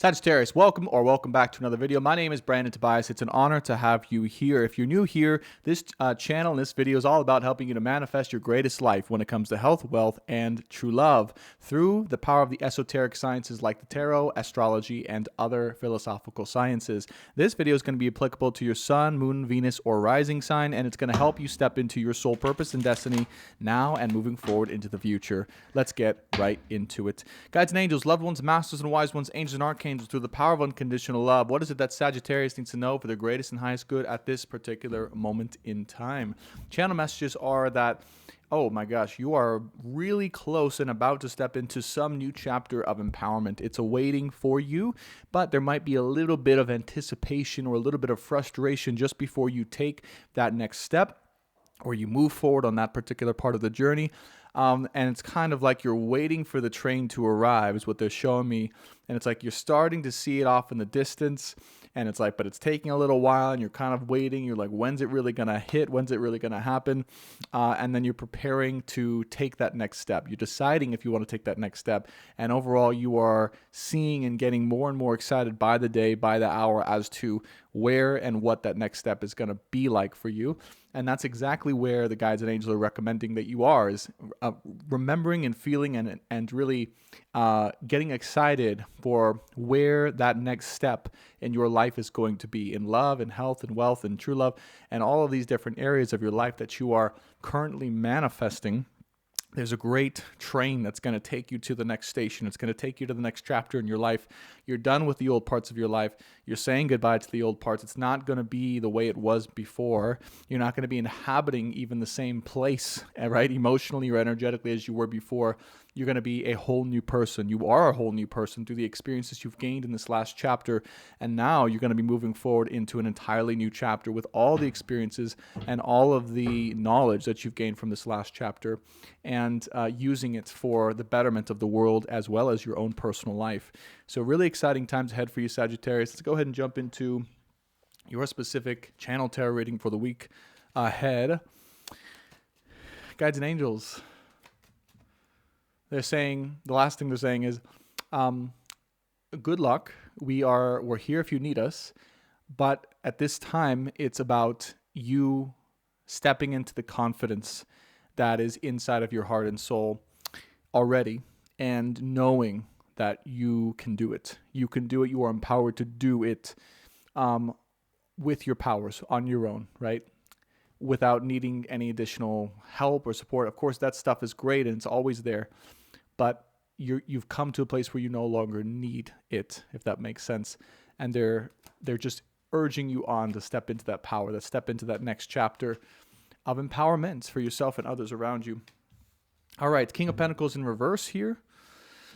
Sagittarius, welcome back to another video. My name is Brandon Tobias. It's an honor to have you here. If you're new here, this channel and this video is all about helping you to manifest your greatest life when it comes to health, wealth, and true love through the power of the esoteric sciences like the tarot, astrology, and other philosophical sciences. This video is going to be applicable to your sun, moon, Venus, or rising sign, and it's going to help you step into your soul purpose and destiny now and moving forward into the future. Let's get right into it. Guides and angels, loved ones, masters and wise ones, angels and archangels, through the power of unconditional love. What is it that Sagittarius needs to know for their greatest and highest good at this particular moment in time? Channel messages are that, oh my gosh, you are really close and about to step into some new chapter of empowerment. It's awaiting for you, but there might be a little bit of anticipation or a little bit of frustration just before you take that next step or you move forward on that particular part of the journey. And it's kind of like you're waiting for the train to arrive is what they're showing me. And it's like you're starting to see it off in the distance. And it's like, but it's taking a little while and you're kind of waiting. You're like, when's it really going to hit? When's it really going to happen? And then you're preparing to take that next step. You're deciding if you want to take that next step. And overall, you are seeing and getting more and more excited by the day, by the hour as to where and what that next step is going to be like for you. And that's exactly where the guides and angels are recommending that you are, is remembering and feeling and really getting excited for where that next step in your life is going to be in love and health and wealth and true love and all of these different areas of your life that you are currently manifesting. There's a great train that's going to take you to the next station. It's going to take you to the next chapter in your life. You're done with the old parts of your life. You're saying goodbye to the old parts. It's not going to be the way it was before. You're not going to be inhabiting even the same place, right, emotionally or energetically as you were before. You're going to be a whole new person. You are a whole new person through the experiences you've gained in this last chapter. And now you're going to be moving forward into an entirely new chapter with all the experiences and all of the knowledge that you've gained from this last chapter and using it for the betterment of the world as well as your own personal life. So really exciting times ahead for you, Sagittarius. Let's go ahead and jump into your specific channel tarot reading for the week ahead. Guides and angels. They're saying, the last thing they're saying is, good luck. We're here if you need us. But at this time, it's about you stepping into the confidence that is inside of your heart and soul already and knowing that you can do it. You can do it. You are empowered to do it with your powers on your own, right? Without needing any additional help or support. Of course, that stuff is great and it's always there, but you've come to a place where you no longer need it, if that makes sense. And they're just urging you on to step into that power, to step into that next chapter of empowerment for yourself and others around you. All right, King of Pentacles in reverse here.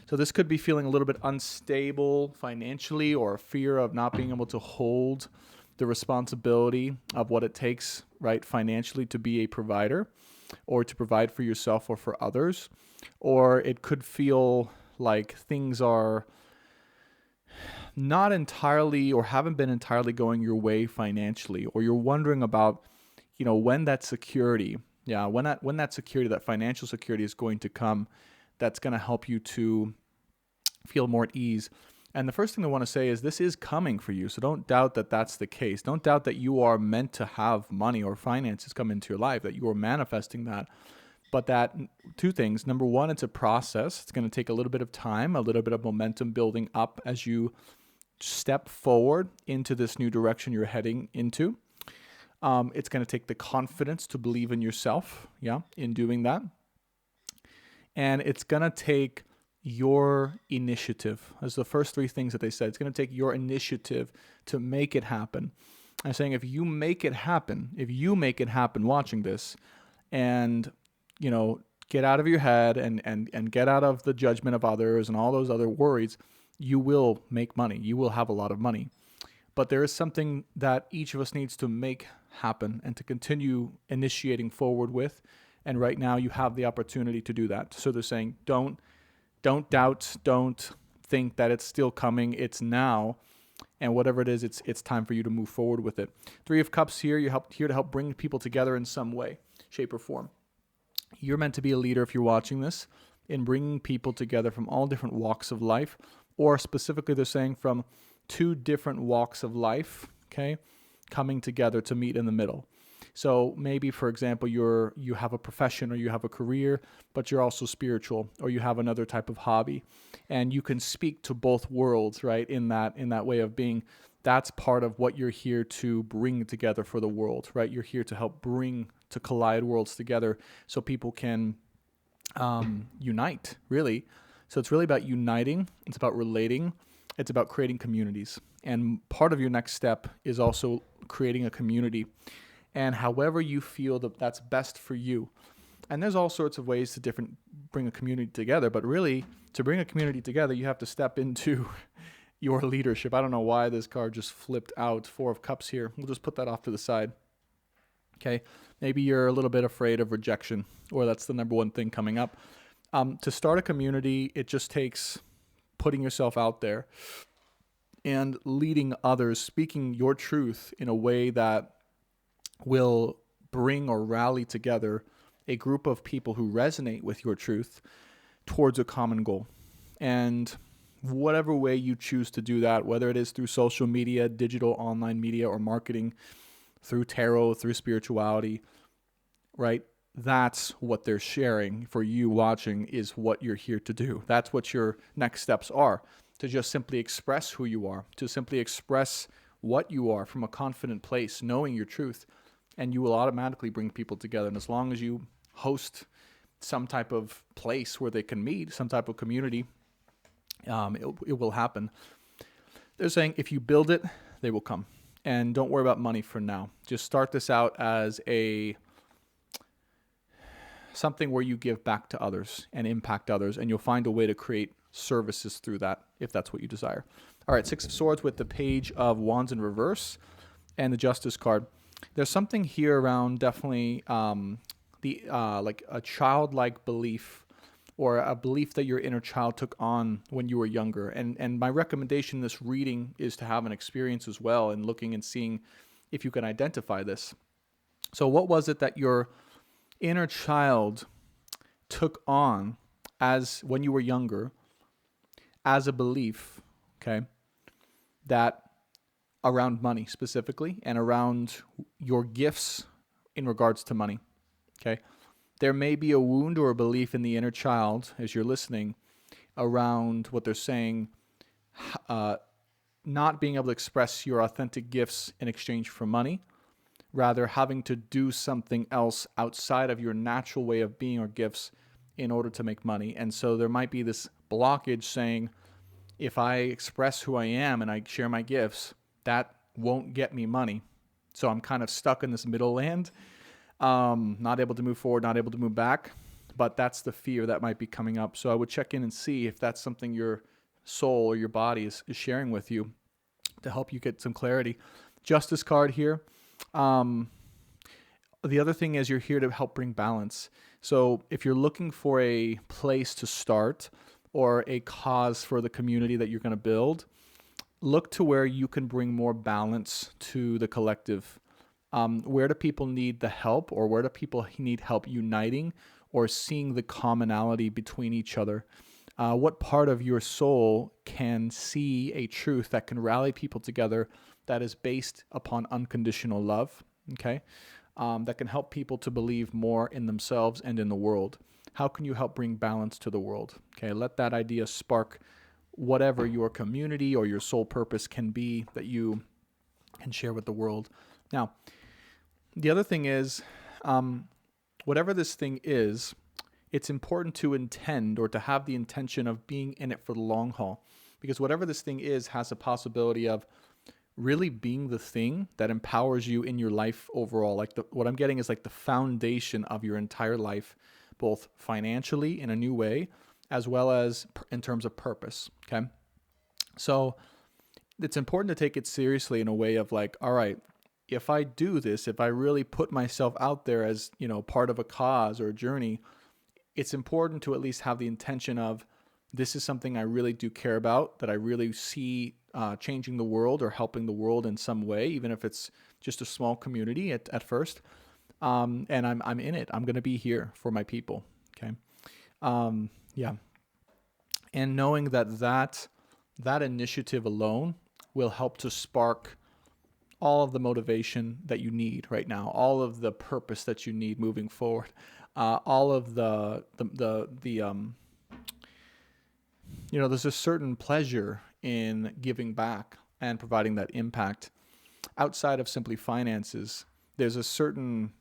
So this could be feeling a little bit unstable financially or a fear of not being able to hold the responsibility of what it takes, right, financially to be a provider or to provide for yourself or for others. Or it could feel like things are not entirely or haven't been entirely going your way financially, or you're wondering about, when that security, when that security, that financial security is going to come, that's going to help you to feel more at ease. And the first thing I want to say is this is coming for you. So don't doubt that that's the case. Don't doubt that you are meant to have money or finances come into your life, that you are manifesting that. But that, two things. Number one, it's a process. It's going to take a little bit of time, a little bit of momentum building up as you step forward into this new direction you're heading into. It's going to take the confidence to believe in yourself, in doing that. And it's going to take your initiative. That's the first three things that they said. It's going to take your initiative to make it happen. I'm saying if you make it happen watching this and, get out of your head and get out of the judgment of others and all those other worries, you will make money. You will have a lot of money. But there is something that each of us needs to make happen and to continue initiating forward with. And right now you have the opportunity to do that. So they're saying, don't doubt, don't think that it's still coming. It's now. And whatever it is, it's time for you to move forward with it. Three of Cups here. You're here to help bring people together in some way, shape, or form. You're meant to be a leader if you're watching this in bringing people together from all different walks of life or specifically they're saying from two different walks of life, okay, coming together to meet in the middle. So maybe, for example, you have a profession or you have a career, but you're also spiritual, or you have another type of hobby, and you can speak to both worlds, right? In that way of being. That's part of what you're here to bring together for the world, right? You're here to help to collide worlds together so people can unite, really. So it's really about uniting. It's about relating. It's about creating communities. And part of your next step is also creating a community. And however you feel that that's best for you. And there's all sorts of ways to bring a community together. But really, to bring a community together, you have to step into your leadership. I don't know why this card just flipped out. 4 of Cups here. We'll just put that off to the side. Okay. Maybe you're a little bit afraid of rejection, or that's the number one thing coming up. To start a community, it just takes putting yourself out there and leading others, speaking your truth in a way that will bring or rally together a group of people who resonate with your truth towards a common goal. And whatever way you choose to do that, whether it is through social media, digital online media, or marketing, through tarot, through spirituality, right? That's what they're sharing for you watching, is what you're here to do. That's what your next steps are, to just simply express who you are, to simply express what you are from a confident place, knowing your truth, and you will automatically bring people together. And as long as you host some type of place where they can meet, some type of community, it will happen. They're saying if you build it, they will come. And don't worry about money for now. Just start this out as something where you give back to others and impact others, and you'll find a way to create services through that if that's what you desire. All right, 6 of Swords with the Page of Wands in reverse and the Justice card. There's something here around definitely like a childlike belief, or a belief that your inner child took on when you were younger. And my recommendation in this reading is to have an experience as well, and looking and seeing if you can identify this. So what was it that your inner child took on as when you were younger as a belief, okay, that around money specifically, and around your gifts in regards to money, okay? There may be a wound or a belief in the inner child, as you're listening, around what they're saying, not being able to express your authentic gifts in exchange for money, rather having to do something else outside of your natural way of being or gifts in order to make money. And so there might be this blockage saying, if I express who I am and I share my gifts, that won't get me money. So I'm kind of stuck in this middle land, not able to move forward, not able to move back. But that's the fear that might be coming up. So I would check in and see if that's something your soul or your body is sharing with you to help you get some clarity. Justice card here. The other thing is you're here to help bring balance. So if you're looking for a place to start or a cause for the community that you're going to build, look to where you can bring more balance to the collective. Where do people need the help, or where do people need help uniting or seeing the commonality between each other? What part of your soul can see a truth that can rally people together that is based upon unconditional love, okay? That can help people to believe more in themselves and in the world. How can you help bring balance to the world? Okay, let that idea spark whatever your community or your soul purpose can be that you can share with the world. Now, the other thing is, whatever this thing is, it's important to intend or to have the intention of being in it for the long haul. Because whatever this thing is has a possibility of really being the thing that empowers you in your life overall. Like what I'm getting is like the foundation of your entire life, both financially in a new way, as well as in terms of purpose, okay? So it's important to take it seriously in a way of like, all right, if I do this, if I really put myself out there as, part of a cause or a journey, it's important to at least have the intention of, this is something I really do care about, that I really see changing the world or helping the world in some way, even if it's just a small community at first. And I'm in it. I'm going to be here for my people. Okay. Yeah. And knowing that that initiative alone will help to spark all of the motivation that you need right now, all of the purpose that you need moving forward, all of there's a certain pleasure in giving back and providing that impact outside of simply finances. There's a certain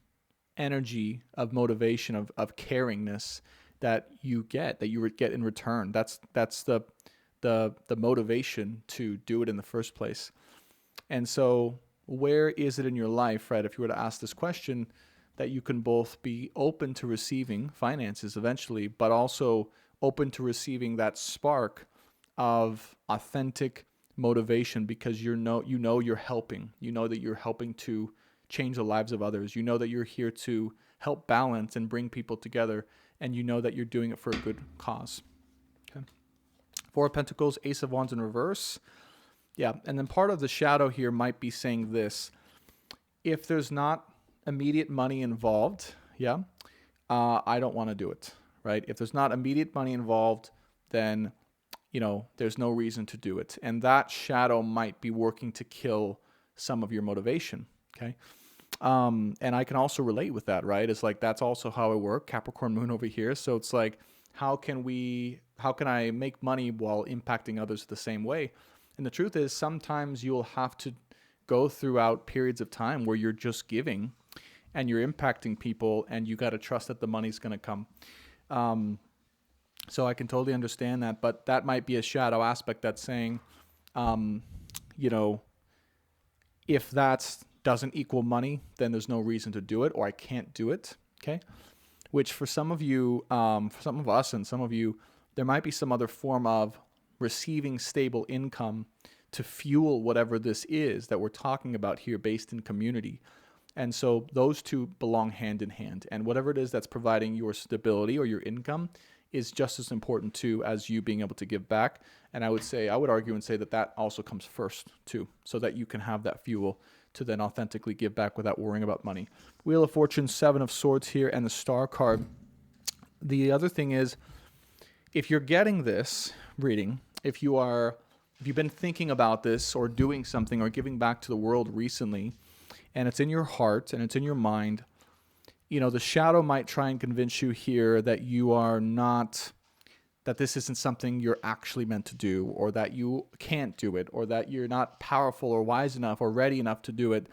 energy of motivation, of caringness that you get in return. That's the motivation to do it in the first place. And so where is it in your life, right, if you were to ask this question, that you can both be open to receiving finances eventually, but also open to receiving that spark of authentic motivation, because you know you're helping. You know that you're helping to change the lives of others. You know that you're here to help balance and bring people together, and you know that you're doing it for a good cause. Okay. Four of Pentacles, Ace of Wands in reverse. Yeah, and then part of the shadow here might be saying this: if there's not immediate money involved, I don't want to do it, right? If there's not immediate money involved, then, there's no reason to do it. And that shadow might be working to kill some of your motivation, okay? And I can also relate with that, right? It's like, that's also how I work, Capricorn moon over here. So it's like, how can I make money while impacting others the same way? And the truth is, sometimes you'll have to go throughout periods of time where you're just giving and you're impacting people, and you got to trust that the money's going to come. So I can totally understand that, but that might be a shadow aspect that's saying, if that doesn't equal money, then there's no reason to do it, or I can't do it, okay? Which for some of you, for some of us and some of you, there might be some other form of receiving stable income to fuel whatever this is that we're talking about here, based in community. And so those two belong hand in hand. And whatever it is that's providing your stability or your income is just as important too as you being able to give back. And I would argue and say that also comes first too, so that you can have that fuel to then authentically give back without worrying about money. Wheel of Fortune, Seven of Swords here, and the Star card. The other thing is, if you're getting this reading, if you've been thinking about this or doing something or giving back to the world recently, and it's in your heart and it's in your mind, the shadow might try and convince you here that that this isn't something you're actually meant to do, or that you can't do it, or that you're not powerful or wise enough or ready enough to do it,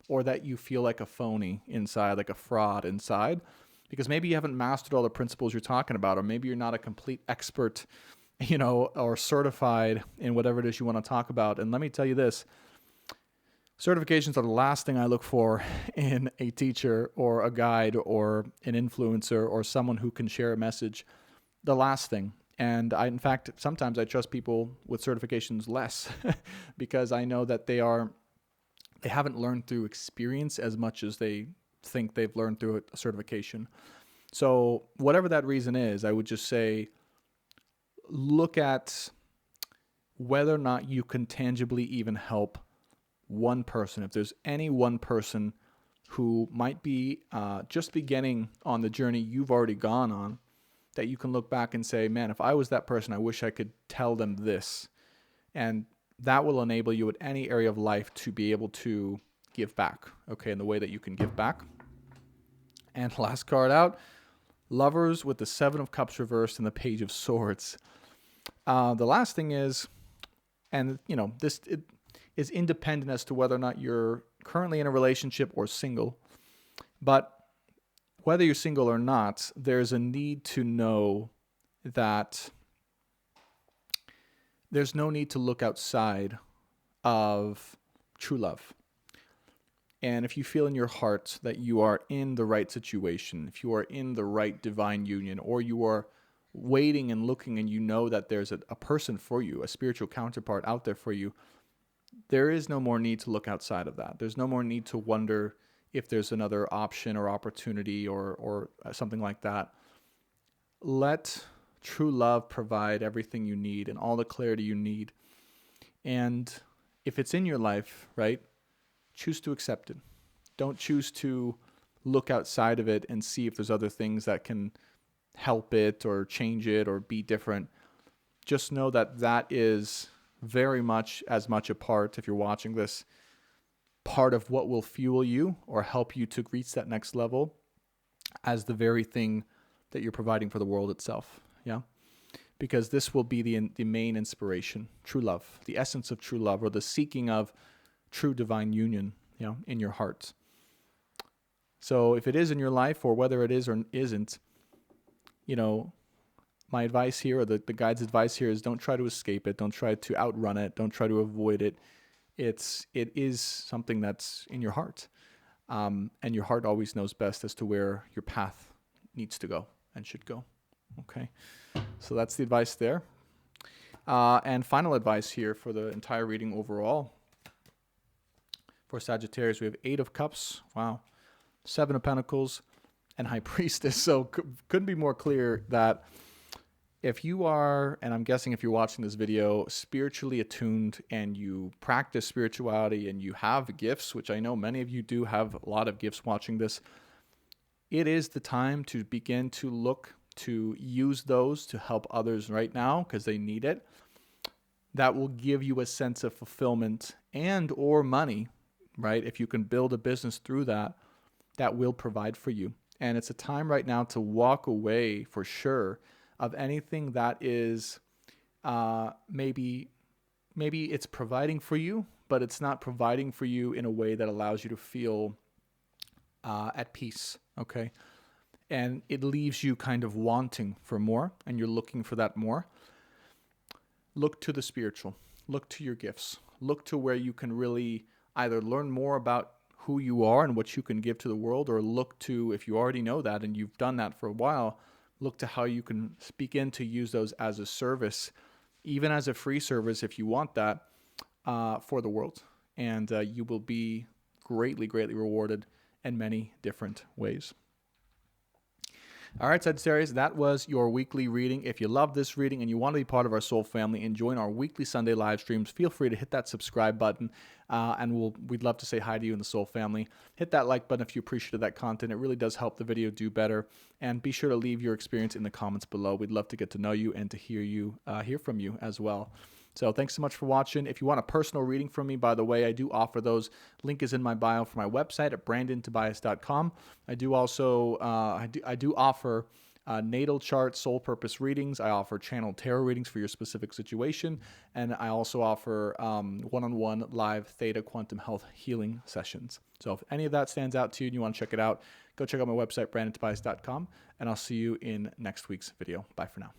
or that you feel like a phony inside, like a fraud inside, because maybe you haven't mastered all the principles you're talking about, or maybe you're not a complete expert, or certified in whatever it is you want to talk about. And let me tell you this: certifications are the last thing I look for in a teacher or a guide or an influencer or someone who can share a message. The last thing. And in fact, sometimes I trust people with certifications less because I know that they haven't learned through experience as much as they think they've learned through a certification. So whatever that reason is, I would just say, look at whether or not you can tangibly even help one person. If there's any one person who might be just beginning on the journey you've already gone on, that you can look back and say, man, if I was that person, I wish I could tell them this. And that will enable you at any area of life to be able to give back, okay, in the way that you can give back. And last card out, Lovers with the Seven of Cups reversed and the Page of Swords. The last thing is, and this is independent as to whether or not you're currently in a relationship or single, but whether you're single or not, there's a need to know that there's no need to look outside of true love. And if you feel in your heart that you are in the right situation, if you are in the right divine union, or you are waiting and looking and you know that there's a person for you, a spiritual counterpart out there for you, there is no more need to look outside of that. There's no more need to wonder if there's another option or opportunity or something like that. Let true love provide everything you need and all the clarity you need. And if it's in your life, right, choose to accept it. Don't choose to look outside of it and see if there's other things that can help it or change it or be different. Just know that that is very much as much a part, if you're watching this, part of what will fuel you or help you to reach that next level as the very thing that you're providing for the world itself. Yeah. Because this will be the main inspiration, true love, the essence of true love, or the seeking of true divine union, in your heart. So if it is in your life, or whether it is or isn't, my advice here, or the guide's advice here, is don't try to escape it. Don't try to outrun it. Don't try to avoid it. It is something that's in your heart. And your heart always knows best as to where your path needs to go and should go. Okay. So that's the advice there. And final advice here for the entire reading overall. For Sagittarius, we have 8 of Cups. Wow. 7 of Pentacles and High Priestess. So couldn't be more clear that if you are, and I'm guessing if you're watching this video, spiritually attuned and you practice spirituality and you have gifts, which I know many of you do have a lot of gifts watching this, it is the time to begin to look to use those to help others right now because they need it. That will give you a sense of fulfillment and or money, right? If you can build a business through that, that will provide for you. And it's a time right now to walk away for sure of anything that is maybe it's providing for you, but it's not providing for you in a way that allows you to feel at peace, okay? And it leaves you kind of wanting for more, and you're looking for that more. Look to the spiritual. Look to your gifts. Look to where you can really either learn more about who you are and what you can give to the world, or look to, if you already know that and you've done that for a while, look to how you can begin to use those as a service, even as a free service if you want that, for the world. And you will be greatly, greatly rewarded in many different ways. All right, Sagittarius, that was your weekly reading. If you love this reading and you want to be part of our soul family and join our weekly Sunday live streams, feel free to hit that subscribe button, and we'd love to say hi to you in the soul family. Hit that like button if you appreciated that content. It really does help the video do better. And be sure to leave your experience in the comments below. We'd love to get to know you and to hear from you as well. So thanks so much for watching. If you want a personal reading from me, by the way, I do offer those. Link is in my bio for my website at brandontobias.com. I do also I do offer natal chart soul purpose readings. I offer channel tarot readings for your specific situation, and I also offer one-on-one live theta quantum health healing sessions. So if any of that stands out to you and you want to check it out, go check out my website brandontobias.com, and I'll see you in next week's video. Bye for now.